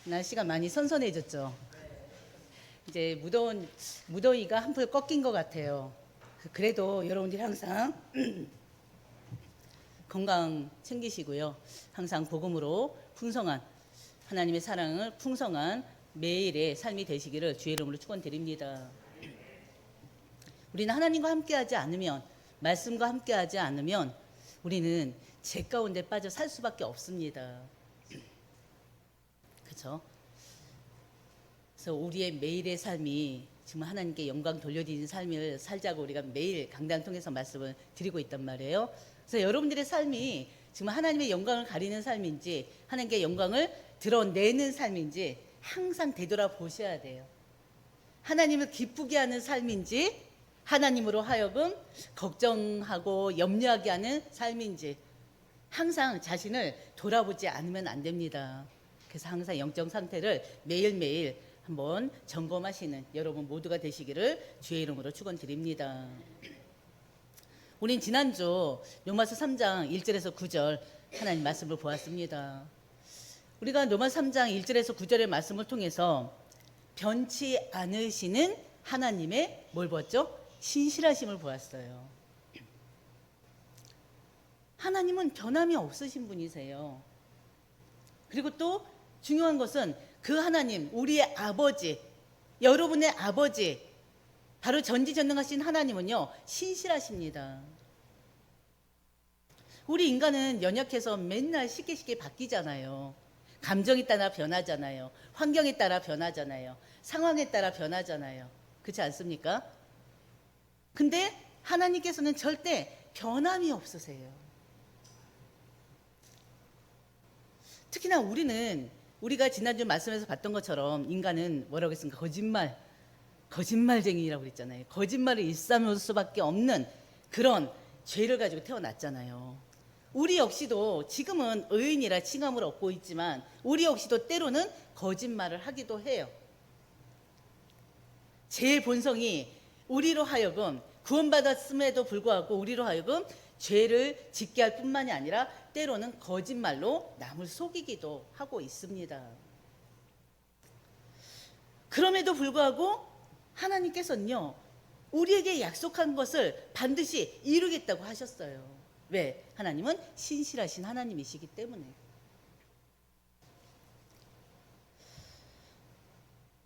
날씨가 많이 선선해졌죠. 이제 무더위가 한풀 꺾인 것 같아요. 그래도 여러분들이 항상 건강 챙기시고요. 항상 복음으로 풍성한 하나님의 사랑을 풍성한 매일의 삶이 되시기를 주의 이름으로 축원드립니다. 우리는 하나님과 함께하지 않으면, 말씀과 함께하지 않으면 우리는 죄 가운데 빠져 살 수밖에 없습니다. 그렇죠? 그래서 우리의 매일의 삶이 정말 하나님께 영광 돌려드리는 삶을 살자고 우리가 매일 강단 통해서 말씀을 드리고 있단 말이에요. 그래서 여러분들의 삶이 정말 하나님의 영광을 가리는 삶인지 하나님께 영광을 드러내는 삶인지 항상 되돌아보셔야 돼요. 하나님을 기쁘게 하는 삶인지 하나님으로 하여금 걱정하고 염려하게 하는 삶인지 항상 자신을 돌아보지 않으면 안 됩니다. 그래서 항상 영적 상태를 매일매일 한번 점검하시는 여러분 모두가 되시기를 주의 이름으로 축원드립니다. 우린 지난주 로마서 3장 1절에서 9절 하나님 말씀을 보았습니다. 우리가 로마서 3장 1절에서 9절의 말씀을 통해서 변치 않으시는 하나님의 뭘 보았죠? 신실하심을 보았어요. 하나님은 변함이 없으신 분이세요. 그리고 또 중요한 것은 그 하나님, 우리의 아버지, 여러분의 아버지, 바로 전지전능하신 하나님은요, 신실하십니다. 우리 인간은 연약해서 맨날 쉽게 바뀌잖아요. 감정에 따라 변하잖아요. 환경에 따라 변하잖아요. 상황에 따라 변하잖아요. 그렇지 않습니까? 근데 하나님께서는 절대 변함이 없으세요. 특히나 우리가 지난주 말씀에서 봤던 것처럼 인간은 뭐라고 했습니까? 거짓말쟁이라고 그랬잖아요. 거짓말을 일삼을 수밖에 없는 그런 죄를 가지고 태어났잖아요. 우리 역시도 지금은 의인이라 칭함을 얻고 있지만 우리 역시도 때로는 거짓말을 하기도 해요. 죄의 본성이 우리로 하여금 구원받았음에도 불구하고 우리로 하여금 죄를 짓게 할 뿐만이 아니라 때로는 거짓말로 남을 속이기도 하고 있습니다. 그럼에도 불구하고 하나님께서는요, 우리에게 약속한 것을 반드시 이루겠다고 하셨어요. 왜? 하나님은 신실하신 하나님이시기 때문에.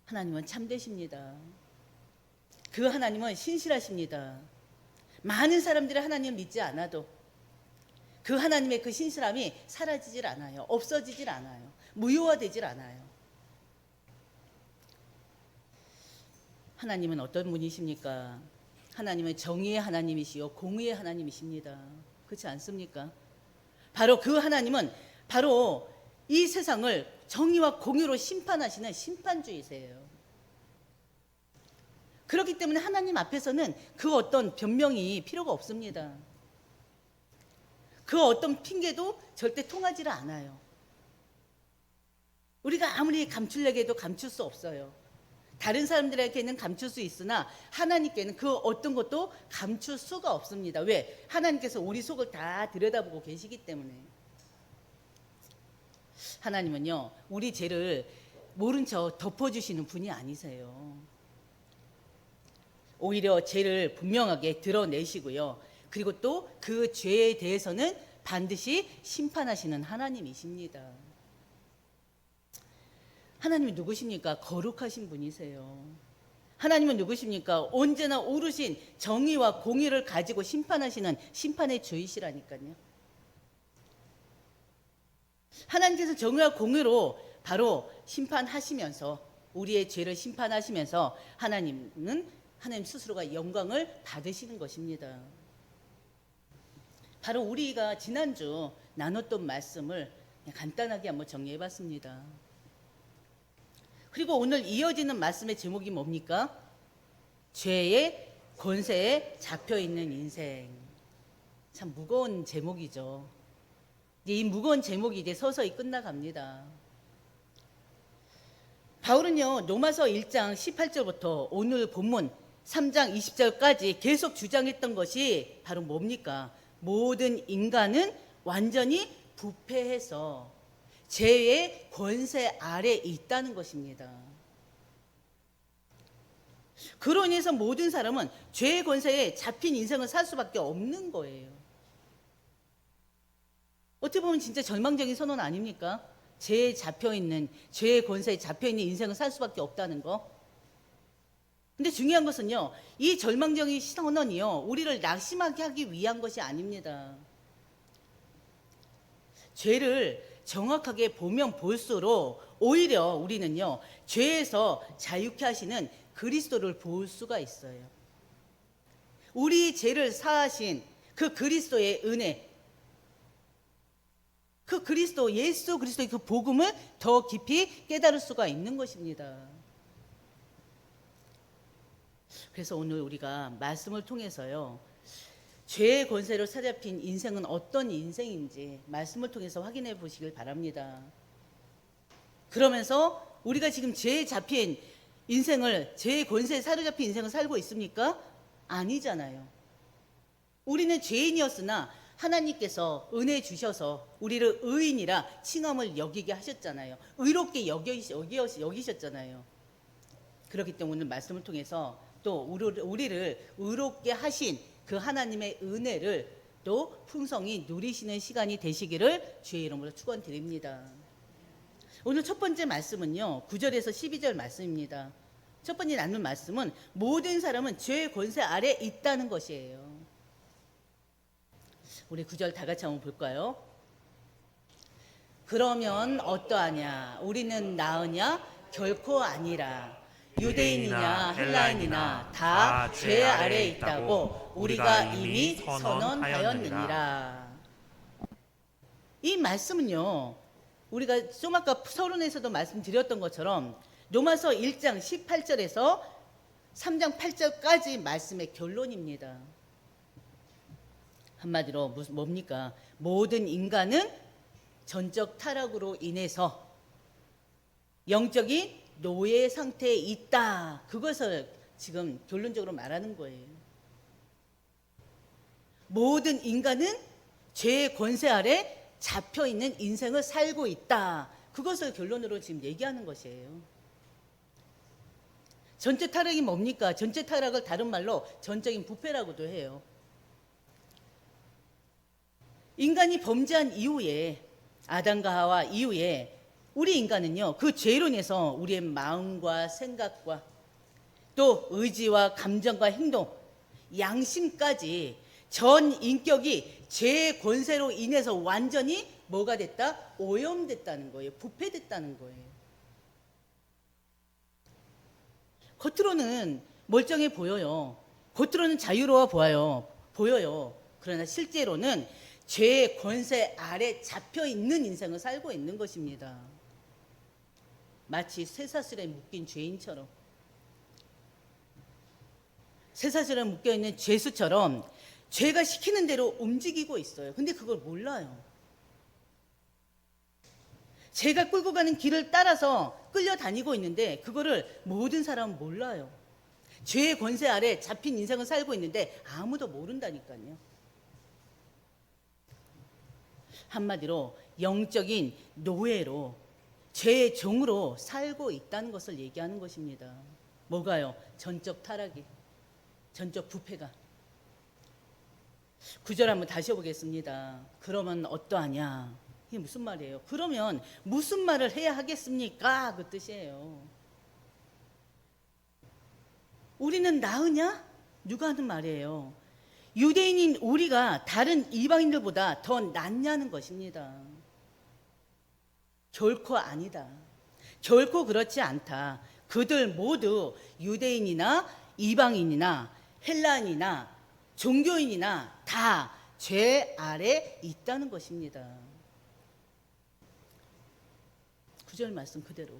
하나님은 참되십니다. 그 하나님은 신실하십니다. 많은 사람들이 하나님을 믿지 않아도 그 하나님의 그 신실함이 사라지질 않아요. 없어지질 않아요. 무효화되질 않아요. 하나님은 어떤 분이십니까? 하나님은 정의의 하나님이시요 공의의 하나님이십니다. 그렇지 않습니까? 바로 그 하나님은 바로 이 세상을 정의와 공의로 심판하시는 심판주이세요. 그렇기 때문에 하나님 앞에서는 그 어떤 변명이 필요가 없습니다. 그 어떤 핑계도 절대 통하지를 않아요. 우리가 아무리 감추려고 해도 감출 수 없어요. 다른 사람들에게는 감출 수 있으나 하나님께는 그 어떤 것도 감출 수가 없습니다. 왜? 하나님께서 우리 속을 다 들여다보고 계시기 때문에. 하나님은요, 우리 죄를 모른 척 덮어주시는 분이 아니세요. 오히려 죄를 분명하게 드러내시고요. 그리고 또 그 죄에 대해서는 반드시 심판하시는 하나님이십니다. 하나님이 누구십니까? 거룩하신 분이세요. 하나님은 누구십니까? 언제나 오르신 정의와 공의를 가지고 심판하시는 심판의 주이시라니까요. 하나님께서 정의와 공의로 바로 심판하시면서 우리의 죄를 심판하시면서 하나님 스스로가 영광을 받으시는 것입니다. 바로 우리가 지난주 나눴던 말씀을 간단하게 한번 정리해 봤습니다. 그리고 오늘 이어지는 말씀의 제목이 뭡니까? 죄의 권세에 잡혀있는 인생. 참 무거운 제목이죠. 이 무거운 제목이 이제 서서히 끝나갑니다. 바울은요, 로마서 1장 18절부터 오늘 본문 3장 20절까지 계속 주장했던 것이 바로 뭡니까? 모든 인간은 완전히 부패해서 죄의 권세 아래 있다는 것입니다. 그로 인해서 모든 사람은 죄의 권세에 잡힌 인생을 살 수밖에 없는 거예요. 어떻게 보면 진짜 절망적인 선언 아닙니까? 죄의 권세에 잡혀있는 인생을 살 수밖에 없다는 거. 근데 중요한 것은요, 이 절망적인 선언이요, 우리를 낙심하게 하기 위한 것이 아닙니다. 죄를 정확하게 보면 볼수록 오히려 우리는요, 죄에서 자유케 하시는 그리스도를 볼 수가 있어요. 우리 죄를 사하신 그 그리스도의 은혜, 그 그리스도, 예수 그리스도의 그 복음을 더 깊이 깨달을 수가 있는 것입니다. 그래서 오늘 우리가 말씀을 통해서요, 죄의 권세로 사로잡힌 인생은 어떤 인생인지 말씀을 통해서 확인해 보시길 바랍니다. 그러면서 우리가 지금 죄에 잡힌 인생을, 죄의 권세에 사로잡힌 인생을 살고 있습니까? 아니잖아요. 우리는 죄인이었으나 하나님께서 은혜 주셔서 우리를 의인이라 칭함을 여기게 하셨잖아요. 의롭게 여기셨잖아요. 그렇기 때문에 오늘 말씀을 통해서 또 우리를 의롭게 하신 그 하나님의 은혜를 또 풍성히 누리시는 시간이 되시기를 주의 이름으로 축원드립니다. 오늘 첫 번째 말씀은요, 9절에서 12절 말씀입니다. 첫 번째 나눈 말씀은 모든 사람은 죄의 권세 아래 있다는 것이에요. 우리 9절 다 같이 한번 볼까요? 그러면 어떠하냐? 우리는 나으냐? 결코 아니라. 유대인이냐 헬라인이나 다 죄 아래에 있다고 우리가 이미 선언하였느니라. 이 말씀은요, 우리가 좀 아까 서론에서도 말씀드렸던 것처럼 로마서 1장 18절에서 3장 8절까지 말씀의 결론입니다. 한마디로 뭡니까? 모든 인간은 전적 타락으로 인해서 영적인 노예 상태에 있다. 그것을 지금 결론적으로 말하는 거예요. 모든 인간은 죄의 권세 아래 잡혀있는 인생을 살고 있다. 그것을 결론으로 지금 얘기하는 것이에요. 전체 타락이 뭡니까? 전체 타락을 다른 말로 전적인 부패라고도 해요. 인간이 범죄한 이후에, 아담과 하와 이후에 우리 인간은요, 그 죄로 인해서 우리의 마음과 생각과 또 의지와 감정과 행동, 양심까지 전 인격이 죄의 권세로 인해서 완전히 뭐가 됐다? 오염됐다는 거예요. 부패됐다는 거예요. 겉으로는 멀쩡해 보여요. 겉으로는 자유로워 보여요. 그러나 실제로는 죄의 권세 아래 잡혀 있는 인생을 살고 있는 것입니다. 마치 쇠사슬에 묶인 죄인처럼, 쇠사슬에 묶여있는 죄수처럼 죄가 시키는 대로 움직이고 있어요. 근데 그걸 몰라요. 죄가 끌고 가는 길을 따라서 끌려다니고 있는데 그거를 모든 사람은 몰라요. 죄의 권세 아래 잡힌 인생을 살고 있는데 아무도 모른다니까요. 한마디로 영적인 노예로, 죄의 종으로 살고 있다는 것을 얘기하는 것입니다. 뭐가요? 전적 타락이, 전적 부패가. 9절 한번 다시 해보겠습니다. 그러면 어떠하냐? 이게 무슨 말이에요? 그러면 무슨 말을 해야 하겠습니까? 그 뜻이에요. 우리는 나으냐? 누가 하는 말이에요? 유대인인 우리가 다른 이방인들보다 더 낫냐는 것입니다. 결코 아니다. 결코 그렇지 않다. 그들 모두 유대인이나 이방인이나 헬라인이나 종교인이나 다 죄 아래 있다는 것입니다. 9절 말씀 그대로.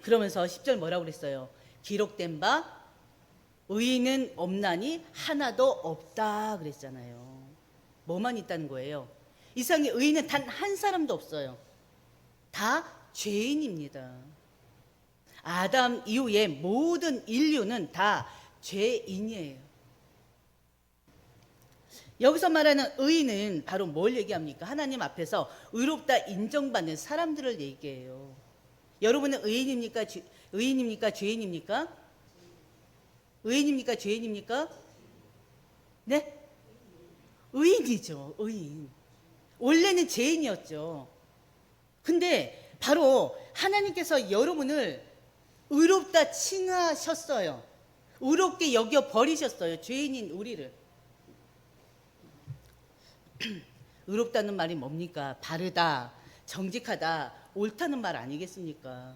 그러면서 10절 뭐라고 그랬어요? 기록된 바 의인은 없나니 하나도 없다 그랬잖아요. 뭐만 있다는 거예요? 이 세상에 의인은 단 한 사람도 없어요. 다 죄인입니다. 아담 이후에 모든 인류는 다 죄인이에요. 여기서 말하는 의인은 바로 뭘 얘기합니까? 하나님 앞에서 의롭다 인정받는 사람들을 얘기해요. 여러분은 의인입니까? 의인입니까? 죄인입니까? 의인입니까? 죄인입니까? 네? 의인이죠. 의인. 원래는 죄인이었죠. 근데 바로 하나님께서 여러분을 의롭다 칭하셨어요. 의롭게 여겨 버리셨어요. 죄인인 우리를. 의롭다는 말이 뭡니까? 바르다, 정직하다, 옳다는 말 아니겠습니까?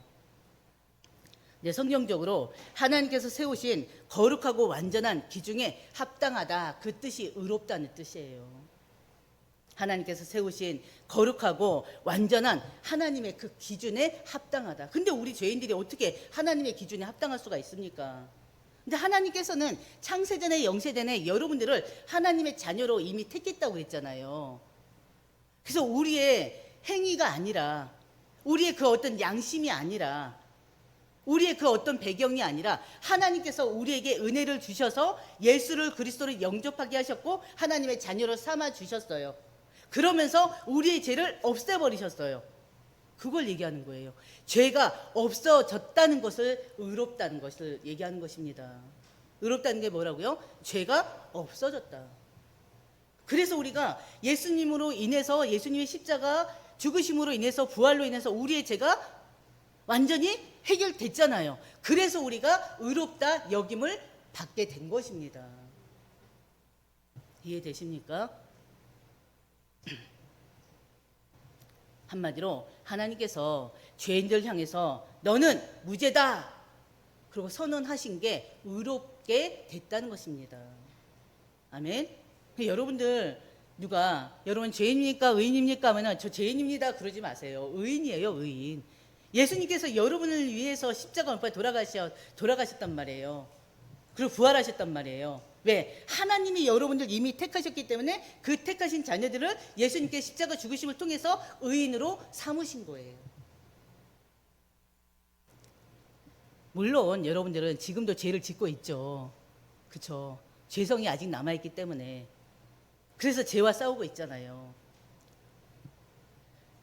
네, 성경적으로 하나님께서 세우신 거룩하고 완전한 기준에 합당하다, 그 뜻이 의롭다는 뜻이에요. 하나님께서 세우신 거룩하고 완전한 하나님의 그 기준에 합당하다. 근데 우리 죄인들이 어떻게 하나님의 기준에 합당할 수가 있습니까? 근데 하나님께서는 창세전에 영세전에 여러분들을 하나님의 자녀로 이미 택했다고 했잖아요. 그래서 우리의 행위가 아니라, 우리의 그 어떤 양심이 아니라, 우리의 그 어떤 배경이 아니라 하나님께서 우리에게 은혜를 주셔서 예수를 그리스도를 영접하게 하셨고 하나님의 자녀로 삼아 주셨어요. 그러면서 우리의 죄를 없애버리셨어요. 그걸 얘기하는 거예요. 죄가 없어졌다는 것을 의롭다는 것을 얘기하는 것입니다. 의롭다는 게 뭐라고요? 죄가 없어졌다. 그래서 우리가 예수님으로 인해서, 예수님의 십자가 죽으심으로 인해서, 부활로 인해서 우리의 죄가 완전히 해결됐잖아요. 그래서 우리가 의롭다 여김을 받게 된 것입니다. 이해되십니까? 한마디로 하나님께서 죄인들 향해서 너는 무죄다, 그리고 선언하신 게 의롭게 됐다는 것입니다. 아멘. 여러분들 여러분 죄인입니까? 의인입니까? 하면 저 죄인입니다 그러지 마세요. 의인이에요. 의인. 예수님께서 여러분을 위해서 십자가 못 박혀 돌아가셨단 말이에요. 그리고 부활하셨단 말이에요. 왜? 하나님이 여러분들 이미 택하셨기 때문에 그 택하신 자녀들을 예수님께 십자가 죽으심을 통해서 의인으로 삼으신 거예요. 물론 여러분들은 지금도 죄를 짓고 있죠. 그렇죠? 죄성이 아직 남아있기 때문에. 그래서 죄와 싸우고 있잖아요.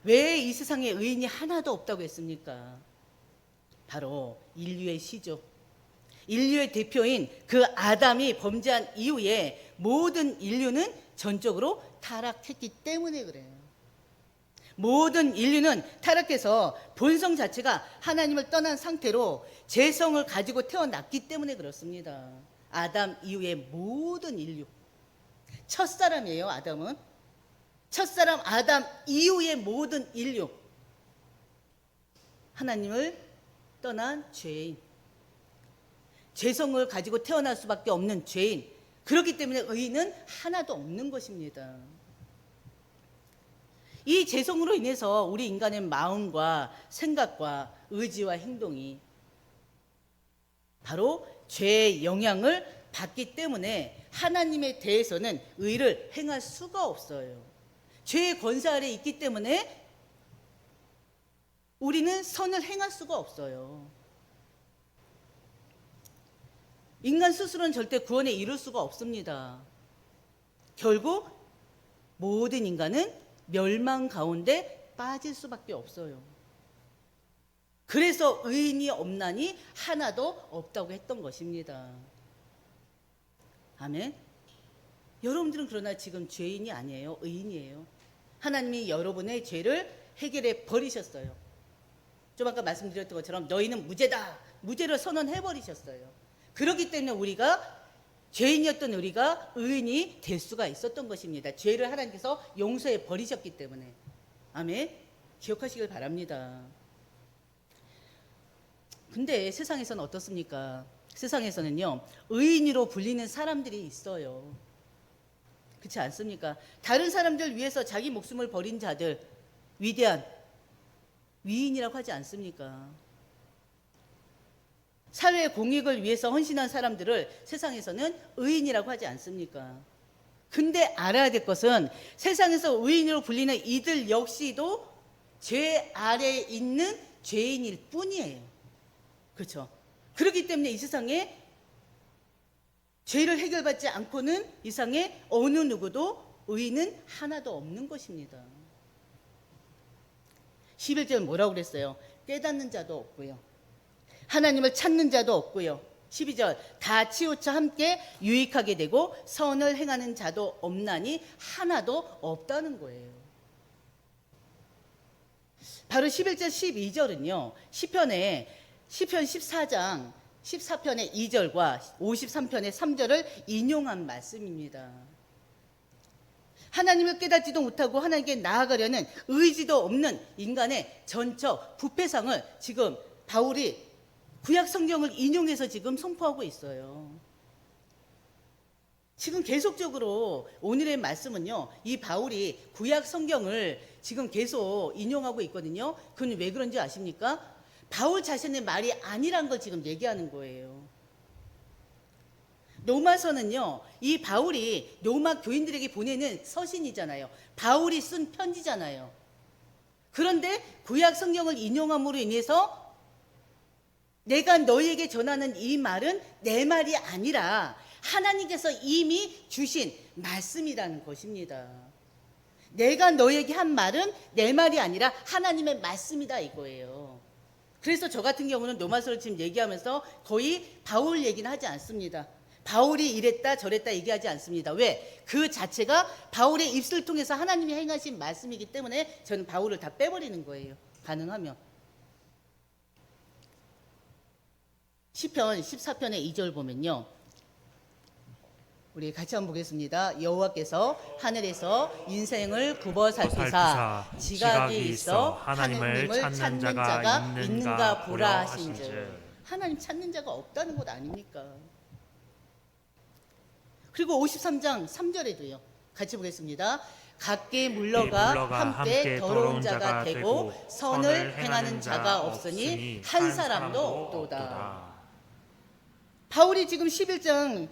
왜 이 세상에 의인이 하나도 없다고 했습니까? 바로 인류의 시조, 인류의 대표인 그 아담이 범죄한 이후에 모든 인류는 전적으로 타락했기 때문에 그래요. 모든 인류는 타락해서 본성 자체가 하나님을 떠난 상태로 죄성을 가지고 태어났기 때문에 그렇습니다. 아담 이후의 모든 인류. 첫사람이에요, 아담은. 첫사람 아담 이후의 모든 인류. 하나님을 떠난 죄인. 죄성을 가지고 태어날 수밖에 없는 죄인. 그렇기 때문에 의인은 하나도 없는 것입니다. 이 죄성으로 인해서 우리 인간의 마음과 생각과 의지와 행동이 바로 죄의 영향을 받기 때문에 하나님에 대해서는 의를 행할 수가 없어요. 죄의 권세 아래 있기 때문에 우리는 선을 행할 수가 없어요. 인간 스스로는 절대 구원에 이룰 수가 없습니다. 결국 모든 인간은 멸망 가운데 빠질 수밖에 없어요. 그래서 의인이 없나니 하나도 없다고 했던 것입니다. 아멘. 여러분들은 그러나 지금 죄인이 아니에요. 의인이에요. 하나님이 여러분의 죄를 해결해 버리셨어요. 좀 아까 말씀드렸던 것처럼 너희는 무죄다, 무죄를 선언해 버리셨어요. 그렇기 때문에 우리가 죄인이었던 우리가 의인이 될 수가 있었던 것입니다. 죄를 하나님께서 용서해 버리셨기 때문에. 아멘. 기억하시길 바랍니다. 근데 세상에서는 어떻습니까? 세상에서는요, 의인으로 불리는 사람들이 있어요. 그렇지 않습니까? 다른 사람들 위해서 자기 목숨을 버린 자들, 위대한 위인이라고 하지 않습니까? 사회 공익을 위해서 헌신한 사람들을 세상에서는 의인이라고 하지 않습니까? 근데 알아야 될 것은 세상에서 의인으로 불리는 이들 역시도 죄 아래에 있는 죄인일 뿐이에요. 그렇죠? 그렇기 때문에 이 세상에 죄를 해결받지 않고는 이상의 어느 누구도 의인은 하나도 없는 것입니다. 11절 뭐라고 그랬어요? 깨닫는 자도 없고요. 하나님을 찾는 자도 없고요. 12절 다 치우쳐 함께 유익하게 되고 선을 행하는 자도 없나니 하나도 없다는 거예요. 바로 11절 12절은요. 시편 14장 14편의 2절과 53편의 3절을 인용한 말씀입니다. 하나님을 깨닫지도 못하고 하나님께 나아가려는 의지도 없는 인간의 전적 부패상을 지금 바울이 구약 성경을 인용해서 지금 선포하고 있어요. 지금 계속적으로 오늘의 말씀은요, 이 바울이 구약 성경을 지금 계속 인용하고 있거든요. 그건 왜 그런지 아십니까? 바울 자신의 말이 아니란 걸 지금 얘기하는 거예요. 로마서는요, 이 바울이 로마 교인들에게 보내는 서신이잖아요. 바울이 쓴 편지잖아요. 그런데 구약 성경을 인용함으로 인해서 내가 너희에게 전하는 이 말은 내 말이 아니라 하나님께서 이미 주신 말씀이라는 것입니다. 내가 너희에게 한 말은 내 말이 아니라 하나님의 말씀이다 이거예요. 그래서 저 같은 경우는 로마서를 지금 얘기하면서 거의 바울 얘기는 하지 않습니다. 바울이 이랬다 저랬다 얘기하지 않습니다. 왜? 그 자체가 바울의 입술을 통해서 하나님이 행하신 말씀이기 때문에 저는 바울을 다 빼버리는 거예요. 가능하면. 시편 14편의 2절 보면요. 우리 같이 한번 보겠습니다. 여호와께서 하늘에서 인생을 굽어 살피사 지각이 있어 하나님을 찾는 자가 있는가 보라 하신즉. 하나님 찾는 자가 없다는 것 아닙니까? 그리고 53장 3절에도요. 같이 보겠습니다. 각기 물러가 함께 더러운 자가 되고 선을 행하는 자가 없으니 한 사람도 없도다. 바울이 지금 11절,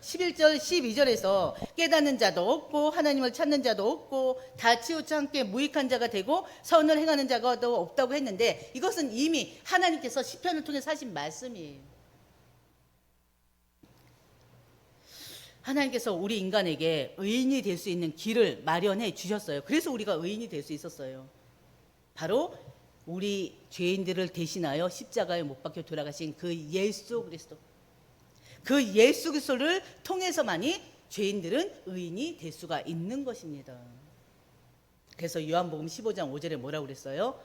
12절에서 깨닫는 자도 없고 하나님을 찾는 자도 없고 다 치우쳐 함께 무익한 자가 되고 선을 행하는 자가 없다고 했는데 이것은 이미 하나님께서 시편을 통해서 하신 말씀이에요. 하나님께서 우리 인간에게 의인이 될 수 있는 길을 마련해 주셨어요. 그래서 우리가 의인이 될 수 있었어요. 바로 우리 죄인들을 대신하여 십자가에 못 박혀 돌아가신 그 예수 그리스도, 그 예수 그리스도를 통해서만이 죄인들은 의인이 될 수가 있는 것입니다. 그래서 요한복음 15장 5절에 뭐라고 그랬어요?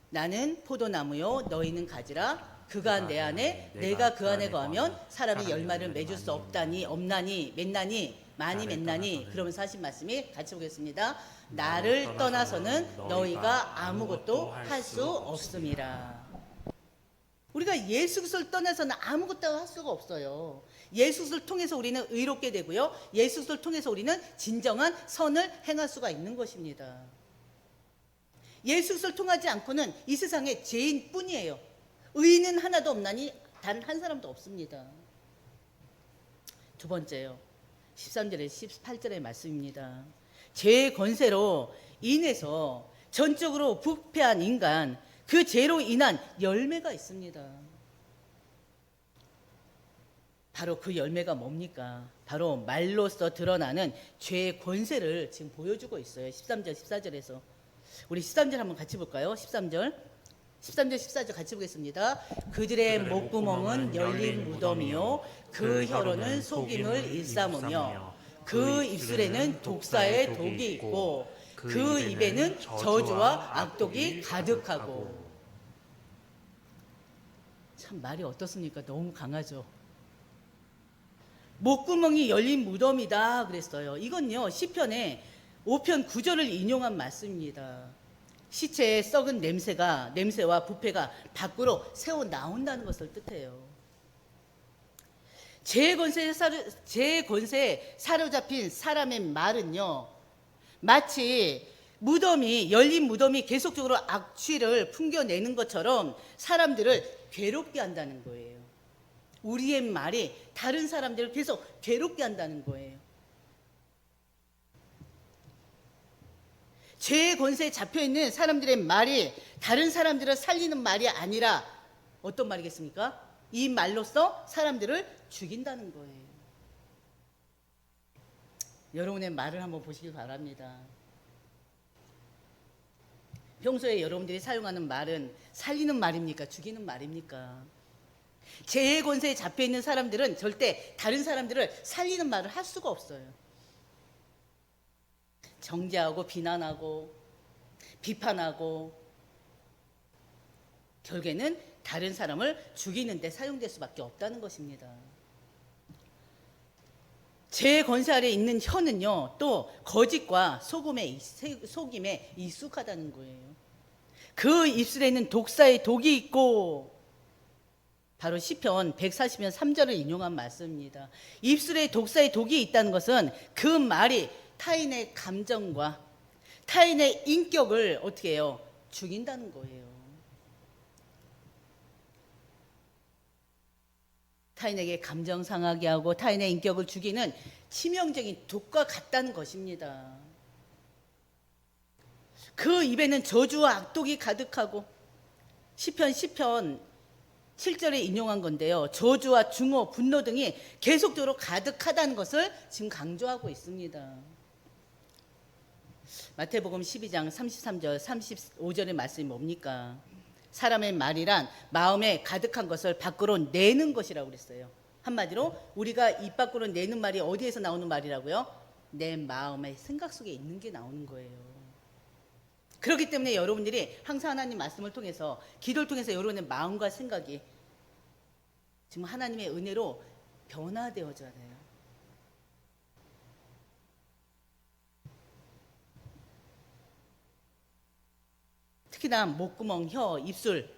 나는 포도나무요 너희는 가지라 그가 내 안에 내가 그 안에 거하면 사람이 열매를 맺을 수 없나니 많이 맺나니. 그러면서 하신 말씀이 같이 보겠습니다. 나를 떠나서는 너희가 아무것도 할 수 없음이라. 우리가 예수 그리스도를 떠나서는 아무것도 할 수가 없어요. 예수 그리스도를 통해서 우리는 의롭게 되고요. 예수 그리스도를 통해서 우리는 진정한 선을 행할 수가 있는 것입니다. 예수 그리스도를 통하지 않고는 이 세상에 죄인뿐이에요. 의인은 하나도 없나니 단 한 사람도 없습니다. 두 번째요. 13절에 18절의 말씀입니다. 죄의 권세로 인해서 전적으로 부패한 인간, 그 죄로 인한 열매가 있습니다. 바로 그 열매가 뭡니까? 바로 말로써 드러나는 죄의 권세를 지금 보여주고 있어요. 13절, 14절에서. 우리 13절 한번 같이 볼까요? 13절, 14절 같이 보겠습니다. 그들의 목구멍은 열린 무덤이요 그 혀로는 속임을 일삼으며 그 입술에는 독사의 독이 있고 그 입에는 저주와 악독이 가득하고. 참 말이 어떻습니까? 너무 강하죠. 목구멍이 열린 무덤이다 그랬어요. 이건요 시편의 5편 9절을 인용한 말씀입니다. 시체의 썩은 냄새와 부패가 밖으로 새어 나온다는 것을 뜻해요. 죄의 권세에 사로잡힌 사람의 말은요, 마치 열린 무덤이 계속적으로 악취를 풍겨내는 것처럼 사람들을 괴롭게 한다는 거예요. 우리의 말이 다른 사람들을 계속 괴롭게 한다는 거예요. 죄의 권세에 잡혀있는 사람들의 말이 다른 사람들을 살리는 말이 아니라 어떤 말이겠습니까? 이 말로써 사람들을 죽인다는 거예요. 여러분의 말을 한번 보시기 바랍니다. 평소에 여러분들이 사용하는 말은 살리는 말입니까? 죽이는 말입니까? 죄의 권세에 잡혀 있는 사람들은 절대 다른 사람들을 살리는 말을 할 수가 없어요. 정죄하고 비난하고 비판하고 결국에는 다른 사람을 죽이는 데 사용될 수밖에 없다는 것입니다. 죄의 권세 아래 있는 혀는요, 또 거짓과 속임에 익숙하다는 거예요. 그 입술에는 독사의 독이 있고, 바로 시편 140편 3절을 인용한 말씀입니다. 입술에 독사의 독이 있다는 것은 그 말이 타인의 감정과 타인의 인격을 어떻게 해요? 죽인다는 거예요. 타인에게 감정 상하게 하고 타인의 인격을 죽이는 치명적인 독과 같다는 것입니다. 그 입에는 저주와 악독이 가득하고, 시편 7절에 인용한 건데요, 저주와 증오, 분노 등이 계속적으로 가득하다는 것을 지금 강조하고 있습니다. 마태복음 12장 33절 35절의 말씀이 뭡니까? 사람의 말이란 마음에 가득한 것을 밖으로 내는 것이라고 그랬어요. 한마디로 우리가 입 밖으로 내는 말이 어디에서 나오는 말이라고요? 내 마음의 생각 속에 있는 게 나오는 거예요. 그렇기 때문에 여러분들이 항상 하나님 말씀을 통해서, 기도를 통해서 여러분의 마음과 생각이 지금 하나님의 은혜로 변화되어져야 돼요. 특히나 목구멍, 혀, 입술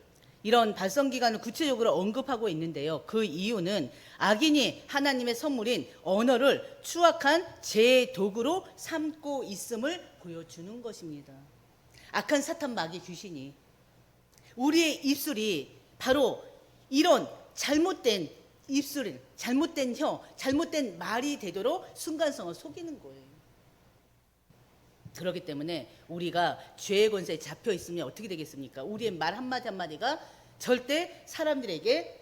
이런 발성기관을 구체적으로 언급하고 있는데요. 그 이유는 악인이 하나님의 선물인 언어를 추악한 제 도구로 삼고 있음을 보여주는 것입니다. 악한 사탄 마귀 귀신이 우리의 입술이 바로 이런 잘못된 입술, 잘못된 혀, 잘못된 말이 되도록 순간성을 속이는 거예요. 그렇기 때문에 우리가 죄의 권세에 잡혀 있으면 어떻게 되겠습니까? 우리의 말 한마디 한마디가 절대 사람들에게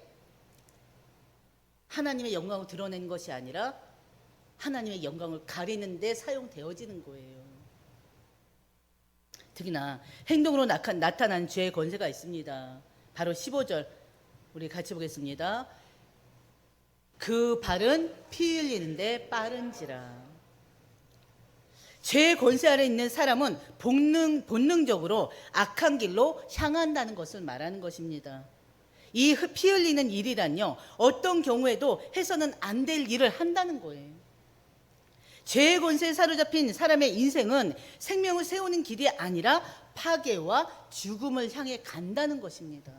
하나님의 영광을 드러내는 것이 아니라 하나님의 영광을 가리는 데 사용되어지는 거예요. 특히나 행동으로 나타난 죄의 권세가 있습니다. 바로 15절 우리 같이 보겠습니다. 그 발은 피 흘리는데 빠른지라. 죄의 권세 아래 있는 사람은 본능적으로 악한 길로 향한다는 것을 말하는 것입니다. 이 피 흘리는 일이란요, 어떤 경우에도 해서는 안 될 일을 한다는 거예요. 죄의 권세에 사로잡힌 사람의 인생은 생명을 세우는 길이 아니라 파괴와 죽음을 향해 간다는 것입니다.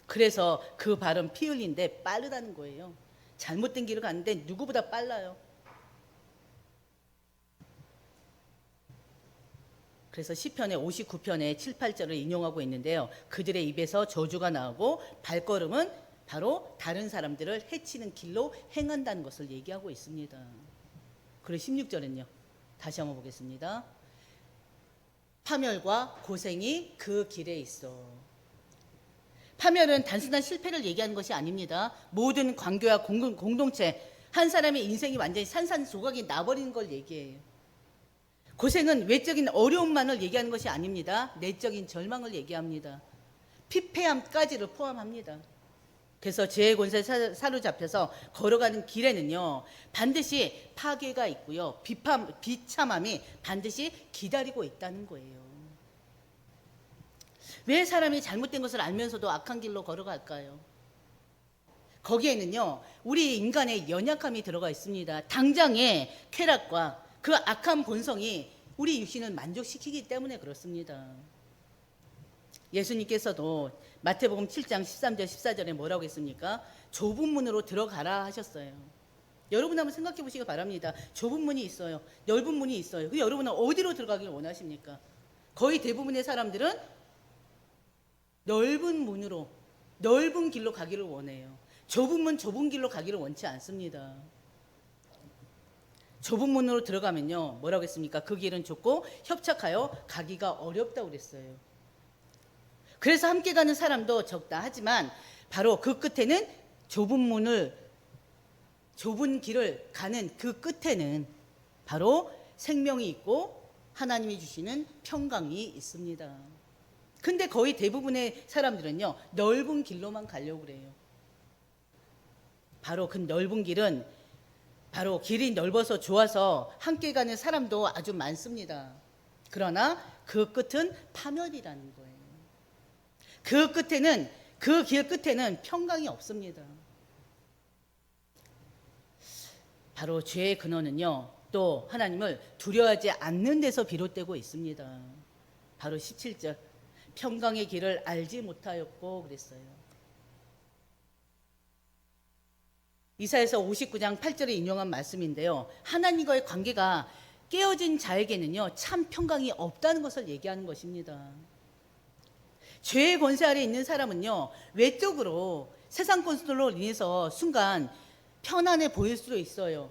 그래서 그 발은 피 흘리는데 빠르다는 거예요. 잘못된 길을 가는데 누구보다 빨라요. 그래서 시편의 59편의 7, 8절을 인용하고 있는데요. 그들의 입에서 저주가 나오고 발걸음은 바로 다른 사람들을 해치는 길로 행한다는 것을 얘기하고 있습니다. 그리고 16절은요. 다시 한번 보겠습니다. 파멸과 고생이 그 길에 있어. 파멸은 단순한 실패를 얘기하는 것이 아닙니다. 모든 관계와 공동체, 한 사람의 인생이 완전히 산산조각이 나버리는 걸 얘기해요. 고생은 외적인 어려움만을 얘기하는 것이 아닙니다. 내적인 절망을 얘기합니다. 피폐함까지를 포함합니다. 그래서 죄의 권세에 사로잡혀서 걸어가는 길에는요, 반드시 파괴가 있고요, 비참함이 반드시 기다리고 있다는 거예요. 왜 사람이 잘못된 것을 알면서도 악한 길로 걸어갈까요? 거기에는요, 우리 인간의 연약함이 들어가 있습니다. 당장의 쾌락과 그 악한 본성이 우리 육신을 만족시키기 때문에 그렇습니다. 예수님께서도 마태복음 7장 13절 14절에 뭐라고 했습니까? 좁은 문으로 들어가라 하셨어요. 여러분 한번 생각해 보시기 바랍니다. 좁은 문이 있어요. 넓은 문이 있어요. 그 여러분은 어디로 들어가길 원하십니까? 거의 대부분의 사람들은 넓은 문으로, 넓은 길로 가기를 원해요. 좁은 문, 좁은 길로 가기를 원치 않습니다. 좁은 문으로 들어가면요, 뭐라고 했습니까? 그 길은 좁고 협착하여 가기가 어렵다고 그랬어요. 그래서 함께 가는 사람도 적다. 하지만 바로 그 끝에는 좁은 길을 가는 그 끝에는 바로 생명이 있고 하나님이 주시는 평강이 있습니다. 근데 거의 대부분의 사람들은요, 넓은 길로만 가려고 그래요. 바로 그 넓은 길은 바로 길이 넓어서 좋아서 함께 가는 사람도 아주 많습니다. 그러나 그 끝은 파멸이라는 거예요. 그 길 끝에는 평강이 없습니다. 바로 죄의 근원은요, 또 하나님을 두려워하지 않는 데서 비롯되고 있습니다. 바로 17절, 평강의 길을 알지 못하였고 그랬어요. 이사야서 59장 8절에 인용한 말씀인데요, 하나님과의 관계가 깨어진 자에게는요, 참 평강이 없다는 것을 얘기하는 것입니다. 죄의 권세 아래 있는 사람은요, 외적으로 세상 것들로 인해서 순간 편안해 보일 수도 있어요.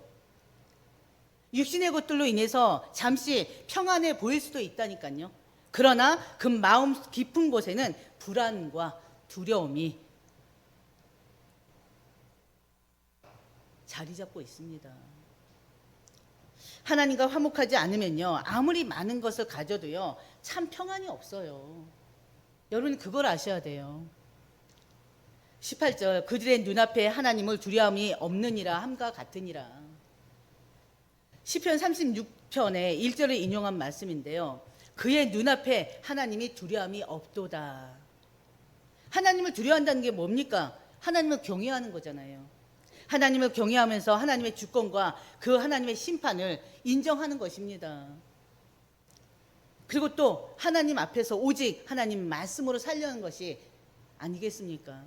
육신의 것들로 인해서 잠시 평안해 보일 수도 있다니까요. 그러나 그 마음 깊은 곳에는 불안과 두려움이 자리 잡고 있습니다. 하나님과 화목하지 않으면요, 아무리 많은 것을 가져도요, 참 평안이 없어요. 여러분 그걸 아셔야 돼요. 18절, 그들의 눈앞에 하나님을 두려움이 없느니라 함과 같으니라. 시편 36편의 1절을 인용한 말씀인데요, 그의 눈앞에 하나님이 두려움이 없도다. 하나님을 두려워한다는 게 뭡니까? 하나님을 경외하는 거잖아요. 하나님을 경외하면서 하나님의 주권과 그 하나님의 심판을 인정하는 것입니다. 그리고 또 하나님 앞에서 오직 하나님 말씀으로 살려는 것이 아니겠습니까?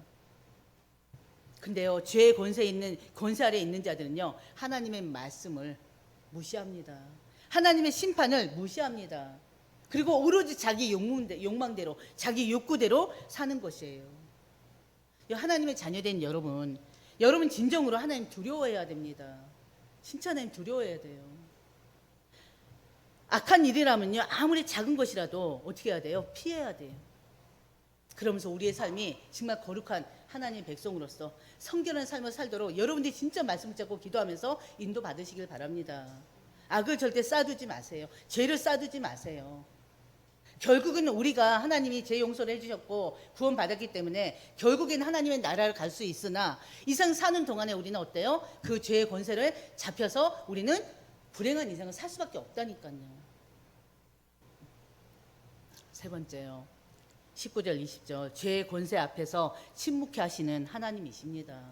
근데요, 죄의 권세 아래 있는 자들은요, 하나님의 말씀을 무시합니다. 하나님의 심판을 무시합니다. 그리고 오로지 자기 욕망대로, 자기 욕구대로 사는 것이에요. 하나님의 자녀된 여러분 진정으로 하나님 두려워해야 됩니다. 진짜 하나님 두려워해야 돼요. 악한 일이라면요, 아무리 작은 것이라도 어떻게 해야 돼요? 피해야 돼요. 그러면서 우리의 삶이 정말 거룩한 하나님의 백성으로서 성결한 삶을 살도록 여러분들이 진짜 말씀 붙잡고 기도하면서 인도 받으시길 바랍니다. 악을 절대 쌓아두지 마세요. 죄를 쌓아두지 마세요. 결국은 우리가 하나님이 죄 용서를 해주셨고 구원 받았기 때문에 결국엔 하나님의 나라를 갈 수 있으나 이 세상 사는 동안에 우리는 어때요? 그 죄의 권세를 잡혀서 우리는 불행한 인생을 살 수밖에 없다니까요. 세 번째요, 19절 20절, 죄의 권세 앞에서 침묵케 하시는 하나님이십니다.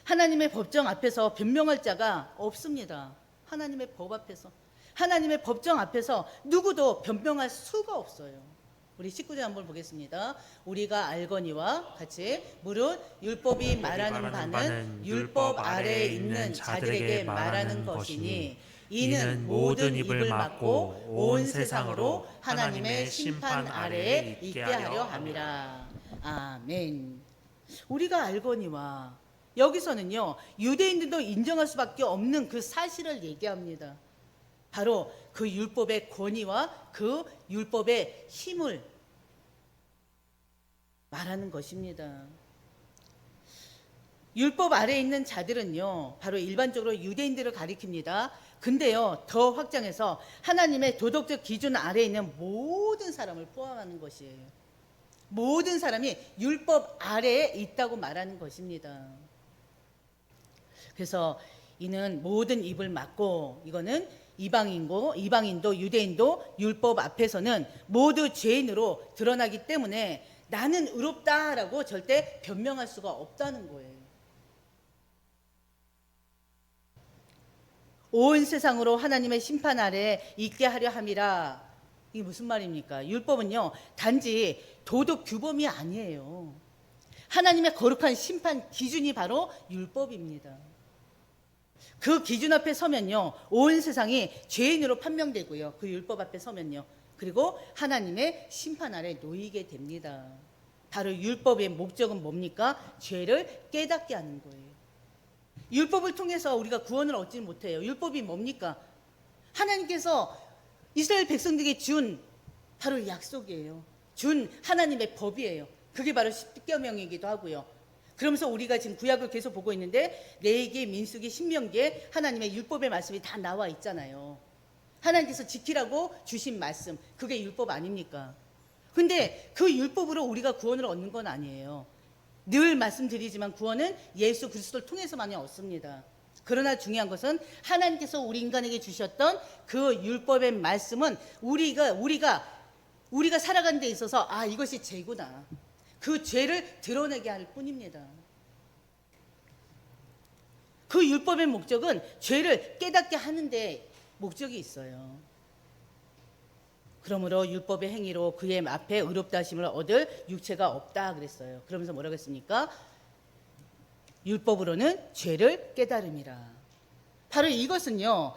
하나님의 법정 앞에서 변명할 자가 없습니다. 하나님의 법 앞에서, 하나님의 법정 앞에서 누구도 변명할 수가 없어요. 우리 19절 한번 보겠습니다. 우리가 알거니와 같이, 무릇 율법이 말하는 바는 율법 아래에 있는 자들에게 말하는 것이니 이는 모든 입을 막고 온 세상으로 하나님의 심판 아래에 있게 하려 함이라. 아멘. 우리가 알거니와, 여기서는요, 유대인들도 인정할 수밖에 없는 그 사실을 얘기합니다. 바로 그 율법의 권위와 그 율법의 힘을 말하는 것입니다. 율법 아래에 있는 자들은요, 바로 일반적으로 유대인들을 가리킵니다. 근데요, 더 확장해서 하나님의 도덕적 기준 아래에 있는 모든 사람을 포함하는 것이에요. 모든 사람이 율법 아래에 있다고 말하는 것입니다. 그래서 이는 모든 입을 막고, 이거는 이방인도 유대인도 율법 앞에서는 모두 죄인으로 드러나기 때문에 나는 의롭다라고 절대 변명할 수가 없다는 거예요. 온 세상으로 하나님의 심판 아래 있게 하려 함이라. 이게 무슨 말입니까? 율법은요, 단지 도덕 규범이 아니에요. 하나님의 거룩한 심판 기준이 바로 율법입니다. 그 기준 앞에 서면요, 온 세상이 죄인으로 판명되고요, 그 율법 앞에 서면요, 그리고 하나님의 심판 아래 놓이게 됩니다. 바로 율법의 목적은 뭡니까? 죄를 깨닫게 하는 거예요. 율법을 통해서 우리가 구원을 얻지 못해요. 율법이 뭡니까? 하나님께서 이스라엘 백성들에게 준 바로 약속이에요. 준 하나님의 법이에요. 그게 바로 십계명이기도 하고요. 그러면서 우리가 지금 구약을 계속 보고 있는데 레위기, 민수기, 신명기에 하나님의 율법의 말씀이 다 나와 있잖아요. 하나님께서 지키라고 주신 말씀, 그게 율법 아닙니까? 근데 그 율법으로 우리가 구원을 얻는 건 아니에요. 늘 말씀드리지만 구원은 예수 그리스도를 통해서만이 얻습니다. 그러나 중요한 것은 하나님께서 우리 인간에게 주셨던 그 율법의 말씀은 우리가 살아가는 데 있어서 이것이 죄구나, 그 죄를 드러내게 할 뿐입니다. 그 율법의 목적은 죄를 깨닫게 하는 데 목적이 있어요. 그러므로 율법의 행위로 그의 앞에 의롭다 하심을 얻을 육체가 없다 그랬어요. 그러면서 뭐라고 했습니까? 율법으로는 죄를 깨달음이라. 바로 이것은요,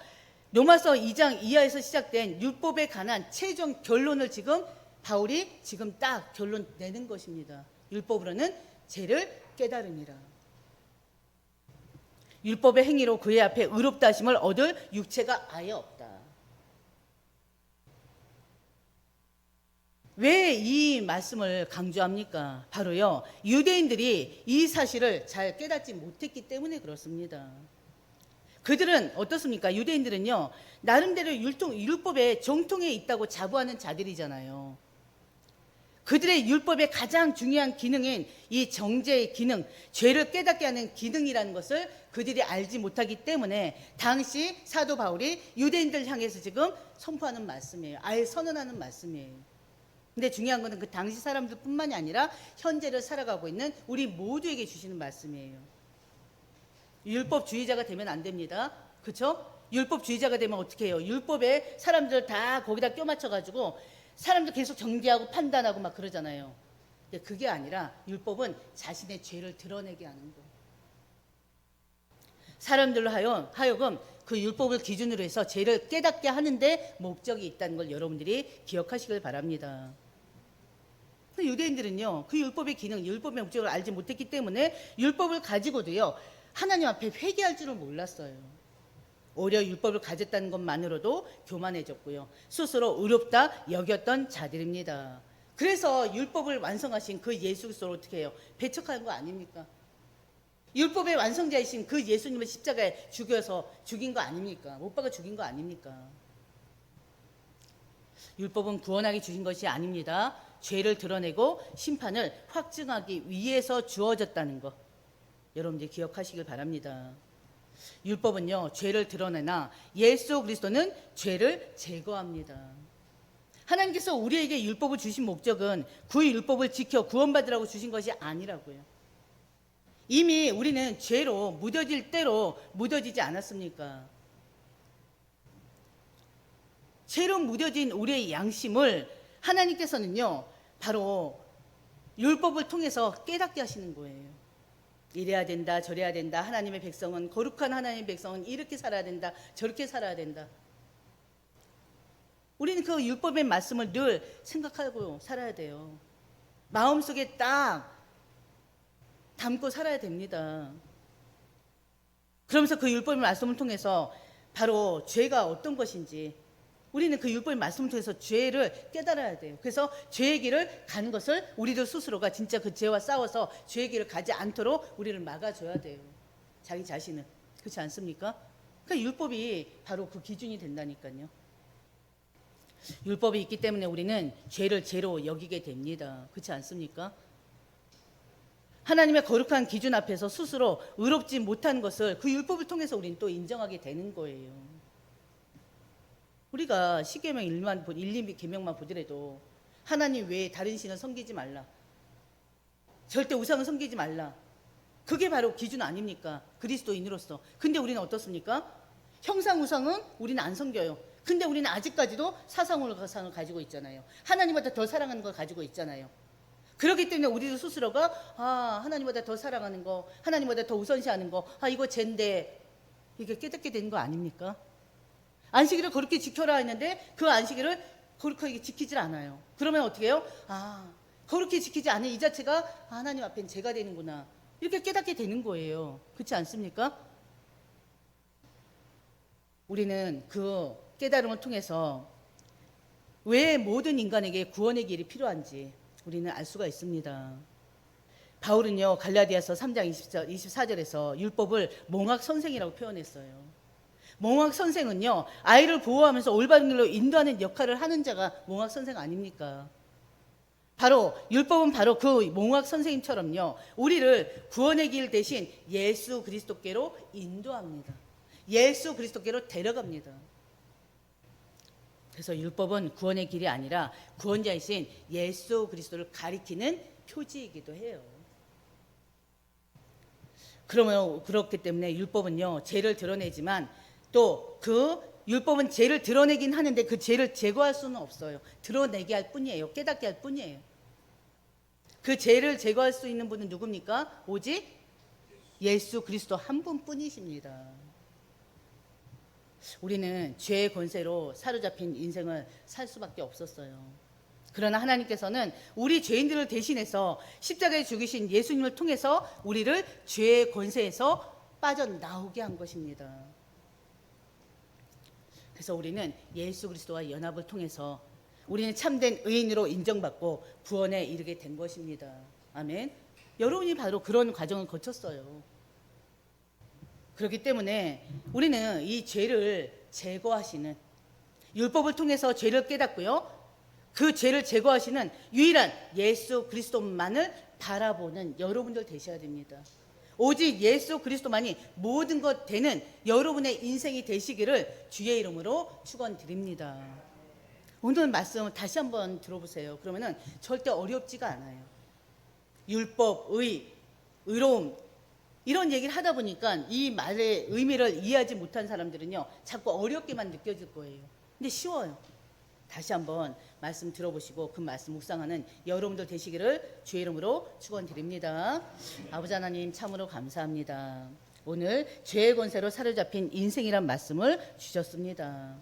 로마서 2장 이하에서 시작된 율법에 관한 최종 결론을 지금 바울이 지금 딱 결론 내는 것입니다. 율법으로는 죄를 깨달음이라. 율법의 행위로 그의 앞에 의롭다 하심을 얻을 육체가 아예 없다. 왜 이 말씀을 강조합니까? 바로요, 유대인들이 이 사실을 잘 깨닫지 못했기 때문에 그렇습니다. 그들은 어떻습니까? 유대인들은요, 나름대로 율법에 정통해 있다고 자부하는 자들이잖아요. 그들의 율법의 가장 중요한 기능인 이 정죄의 기능, 죄를 깨닫게 하는 기능이라는 것을 그들이 알지 못하기 때문에 당시 사도 바울이 유대인들 향해서 지금 선포하는 말씀이에요. 아예 선언하는 말씀이에요. 근데 중요한 것은 그 당시 사람들뿐만이 아니라 현재를 살아가고 있는 우리 모두에게 주시는 말씀이에요. 율법주의자가 되면 안 됩니다. 그렇죠? 율법주의자가 되면 어떻게 해요? 율법에 사람들 다 거기다 껴맞춰가지고 사람들 계속 정죄하고 판단하고 막 그러잖아요. 근데 그게 아니라 율법은 자신의 죄를 드러내게 하는 거예요. 사람들로 하여금 그 율법을 기준으로 해서 죄를 깨닫게 하는데 목적이 있다는 걸 여러분들이 기억하시길 바랍니다. 유대인들은요, 그 율법의 기능, 율법의 목적을 알지 못했기 때문에 율법을 가지고도요, 하나님 앞에 회개할 줄을 몰랐어요. 오히려 율법을 가졌다는 것만으로도 교만해졌고요, 스스로 의롭다 여겼던 자들입니다. 그래서 율법을 완성하신 그 예수 그리스도를 어떻게 해요? 배척하는 거 아닙니까? 율법의 완성자이신 그 예수님을 십자가에 죽여서 죽인 거 아닙니까? 못 박아 죽인 거 아닙니까? 율법은 구원하기 주신 것이 아닙니다. 죄를 드러내고 심판을 확증하기 위해서 주어졌다는 것, 여러분들 기억하시길 바랍니다. 율법은요, 죄를 드러내나 예수 그리스도는 죄를 제거합니다. 하나님께서 우리에게 율법을 주신 목적은 그 율법을 지켜 구원받으라고 주신 것이 아니라고요. 이미 우리는 죄로 묻어질 대로 묻어지지 않았습니까? 죄로 묻어진 우리의 양심을 하나님께서는요, 바로 율법을 통해서 깨닫게 하시는 거예요. 이래야 된다, 저래야 된다. 하나님의 백성은, 거룩한 하나님의 백성은 이렇게 살아야 된다, 저렇게 살아야 된다. 우리는 그 율법의 말씀을 늘 생각하고 살아야 돼요. 마음속에 딱 담고 살아야 됩니다. 그러면서 그 율법의 말씀을 통해서 바로 죄가 어떤 것인지, 우리는 그 율법의 말씀을 통해서 죄를 깨달아야 돼요. 그래서 죄의 길을 가는 것을 우리들 스스로가 진짜 그 죄와 싸워서 죄의 길을 가지 않도록 우리를 막아줘야 돼요. 자기 자신을. 그렇지 않습니까? 그러니까 율법이 바로 그 기준이 된다니까요. 율법이 있기 때문에 우리는 죄를 죄로 여기게 됩니다. 그렇지 않습니까? 하나님의 거룩한 기준 앞에서 스스로 의롭지 못한 것을 그 율법을 통해서 우리는 또 인정하게 되는 거예요. 우리가 십계명 1, 2계명만 보더라도 하나님 외에 다른 신을 섬기지 말라, 절대 우상을 섬기지 말라, 그게 바로 기준 아닙니까? 그리스도인으로서. 근데 우리는 어떻습니까? 형상 우상은 우리는 안 섬겨요. 근데 우리는 아직까지도 사상을 가지고 있잖아요. 하나님보다 더 사랑하는 걸 가지고 있잖아요. 그렇기 때문에 우리도 스스로가 하나님보다 더 사랑하는 거, 하나님보다 더 우선시하는 거, 이거 죄인데, 이게 깨닫게 되는 거 아닙니까? 안식일을 거룩히 지켜라 했는데 그 안식일을 거룩하게 지키질 않아요. 그러면 어떻게 해요? 거룩히 지키지 않은 이 자체가 하나님 앞엔 죄가 되는구나, 이렇게 깨닫게 되는 거예요. 그렇지 않습니까? 우리는 그 깨달음을 통해서 왜 모든 인간에게 구원의 길이 필요한지 우리는 알 수가 있습니다. 바울은요, 갈라디아서 3장 24절에서 율법을 몽학 선생이라고 표현했어요. 몽학 선생은요, 아이를 보호하면서 올바른 길로 인도하는 역할을 하는 자가 몽학 선생 아닙니까? 바로 율법은 바로 그 몽학 선생님처럼요, 우리를 구원의 길 대신 예수 그리스도께로 인도합니다. 예수 그리스도께로 데려갑니다. 그래서 율법은 구원의 길이 아니라 구원자이신 예수 그리스도를 가리키는 표지이기도 해요. 그러면 그렇기 때문에 율법은요, 죄를 드러내지만 또 그 율법은 죄를 드러내긴 하는데 그 죄를 제거할 수는 없어요. 드러내게 할 뿐이에요. 깨닫게 할 뿐이에요. 그 죄를 제거할 수 있는 분은 누굽니까? 오직 예수 그리스도 한 분뿐이십니다. 우리는 죄의 권세로 사로잡힌 인생을 살 수밖에 없었어요. 그러나 하나님께서는 우리 죄인들을 대신해서 십자가에 죽이신 예수님을 통해서 우리를 죄의 권세에서 빠져나오게 한 것입니다. 그래서 우리는 예수 그리스도와 연합을 통해서 우리는 참된 의인으로 인정받고 구원에 이르게 된 것입니다. 아멘. 여러분이 바로 그런 과정을 거쳤어요. 그렇기 때문에 우리는 이 죄를 제거하시는, 율법을 통해서 죄를 깨닫고요, 그 죄를 제거하시는 유일한 예수 그리스도만을 바라보는 여러분들 되셔야 됩니다. 오직 예수 그리스도만이 모든 것 되는 여러분의 인생이 되시기를 주의 이름으로 축원드립니다. 오늘 말씀 다시 한번 들어보세요. 그러면은 절대 어렵지가 않아요. 율법, 의로움, 이런 얘기를 하다 보니까 이 말의 의미를 이해하지 못한 사람들은요, 자꾸 어렵게만 느껴질 거예요. 근데 쉬워요. 다시 한번 말씀 들어보시고 그 말씀 묵상하는 여러분들 되시기를 주의 이름으로 축원드립니다. 아버지 하나님, 참으로 감사합니다. 오늘 죄의 권세로 사로잡힌 인생이란 말씀을 주셨습니다.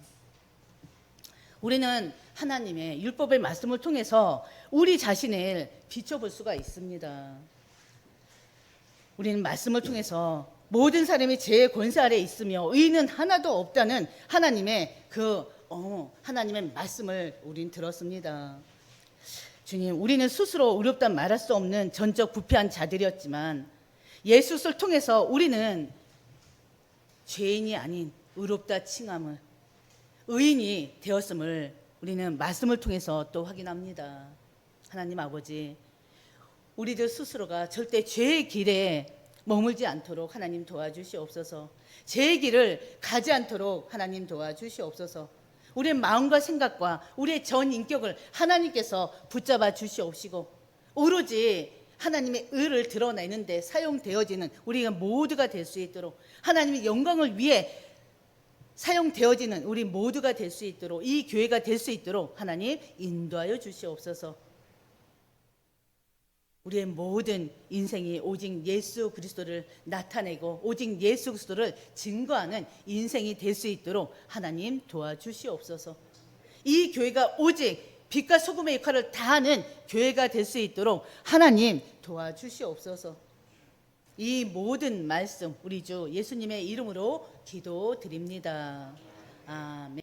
우리는 하나님의 율법의 말씀을 통해서 우리 자신을 비춰볼 수가 있습니다. 우리는 말씀을 통해서 모든 사람이 죄의 권세 아래에 있으며 의인은 하나도 없다는 하나님의 하나님의 말씀을 우린 들었습니다. 주님, 우리는 스스로 의롭다 말할 수 없는 전적 부패한 자들이었지만 예수를 통해서 우리는 죄인이 아닌 의롭다 칭함을, 의인이 되었음을 우리는 말씀을 통해서 또 확인합니다. 하나님 아버지, 우리들 스스로가 절대 죄의 길에 머물지 않도록 하나님 도와주시옵소서. 죄의 길을 가지 않도록 하나님 도와주시옵소서. 우리의 마음과 생각과 우리의 전 인격을 하나님께서 붙잡아 주시옵시고 오로지 하나님의 의를 드러내는데 사용되어지는 우리가 모두가 될 수 있도록, 하나님의 영광을 위해 사용되어지는 우리 모두가 될 수 있도록, 이 교회가 될 수 있도록 하나님 인도하여 주시옵소서. 우리의 모든 인생이 오직 예수 그리스도를 나타내고 오직 예수 그리스도를 증거하는 인생이 될 수 있도록 하나님 도와주시옵소서. 이 교회가 오직 빛과 소금의 역할을 다하는 교회가 될 수 있도록 하나님 도와주시옵소서. 이 모든 말씀 우리 주 예수님의 이름으로 기도드립니다. 아멘.